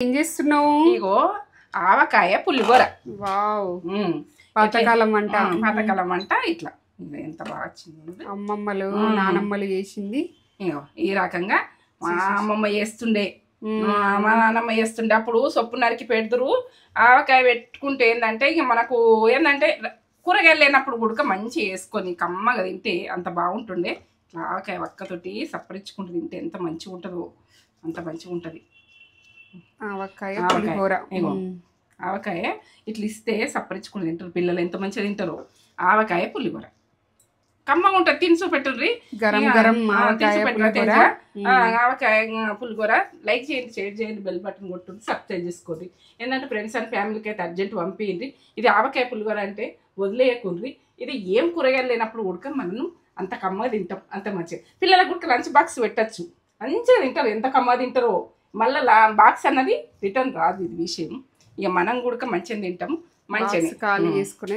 ఏం చేస్తున్నావు? ఇగో ఆవకాయ పులిహోర. వావ్, పాతకాలం వంట. పాతకాలం వంట ఇట్లా ఎంత బాగా వచ్చింది. అమ్మమ్మలు నానమ్మలు చేసింది. ఇగో ఈ రకంగా మా అమ్మమ్మ చేస్తుండే, మా నాన్నమ్మ చేస్తుండే. అప్పుడు సొప్పు నరికి పెడుతురు. ఆవకాయ పెట్టుకుంటే ఏంటంటే ఇక మనకు ఏంటంటే కూరగాయలు లేనప్పుడు కూడా మంచి వేసుకొని కమ్మగా తింటే అంత బాగుంటుండే. ఆవకాయ వక్కతోటి సప్పరించుకుంటూ తింటే ఎంత మంచిగా ఉంటుందో అంత మంచిగా ఉంటుంది ఆవకాయ పులిహోర. ఆవకాయ ఇట్లా ఇస్తే సప్పరించుకుని తింటారు పిల్లలు, ఎంత మంచిగా తింటారు. ఆవకాయ పులిహోర కమ్మగా ఉంటుంది. తినుసు పెట్టుర్రి, గరం గరం ఆవకాయ పులిహోర. లైక్ చేయండి, షేర్ చేయండి, బెల్ బటన్ కొట్టుంది, సబ్స్క్రైబ్ చేసుకోండి. ఏంటంటే ఫ్రెండ్స్ అండ్ ఫ్యామిలీకి అయితే అర్జెంట్ పంపించండి. ఇది ఆవకాయ పులిహోర అంటే వదిలేయకుండ్రి. ఇది ఏం కూరగాయలు లేనప్పుడు ఉడక మనం అంత కమ్మగా తింటాం, అంత మంచిగా. పిల్లలకు కూడా లంచ్ బాక్స్ పెట్టచ్చు, మంచిగా తింటారు. ఎంత కమ్మగా తింటారో మళ్ళీ బాక్స్ అన్నది రిటర్న్ రాదు. ఇది విషయం. ఇక మనం కూడా మంచిగా తింటాము, మంచిగా ఖాళీ చేసుకుని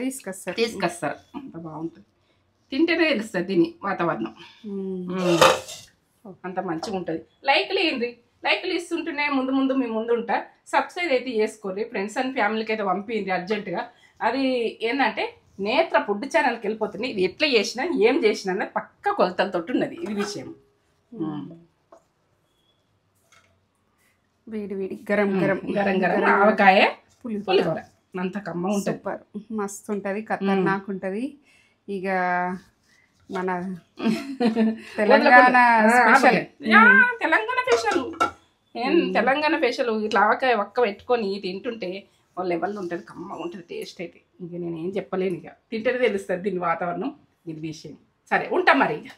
తీసుకొస్తారు. అంత బాగుంటుంది. తింటేనే తెలుస్తుంది దీని వాతావరణం, అంత మంచిగా ఉంటుంది. లైక్లు ఏంటి, లైక్లు ఇస్తుంటేనే ముందు ముందు మీ ముందు ఉంటా. సబ్స్క్రైబ్ అయితే చేసుకోండి. ఫ్రెండ్స్ అండ్ ఫ్యామిలీకి అయితే పంపింది అర్జెంటుగా. అది ఏంటంటే నేత్ర ఫుడ్ ఛానల్కి వెళ్ళిపోతుంది. ఇది ఎట్లా చేసినా ఏం చేసినా అన్నది పక్క కొలతలతో ఉన్నది ఇది విషయం. వేడి వేడి గరం గరం గరం గరం ఆవకాయ పులిహోర అంత కమ్మ ఉంటుంది. సూపర్ మస్తు ఉంటుంది, ఖతర్నాక్ ఉంటుంది. ఇక మన Telangana special, Telangana special Telangana special. ఇట్లా ఆవకాయ ఒక్క పెట్టుకొని తింటుంటే వాళ్ళ లెవెల్లో ఉంటుంది, కమ్మ ఉంటుంది టేస్ట్ అయితే. ఇక నేను ఏం చెప్పలేను, ఇక తింటేనే తెలుస్తుంది దీని వాతావరణం, దీని విషయం. సరే ఉంటాం మరి ఇక.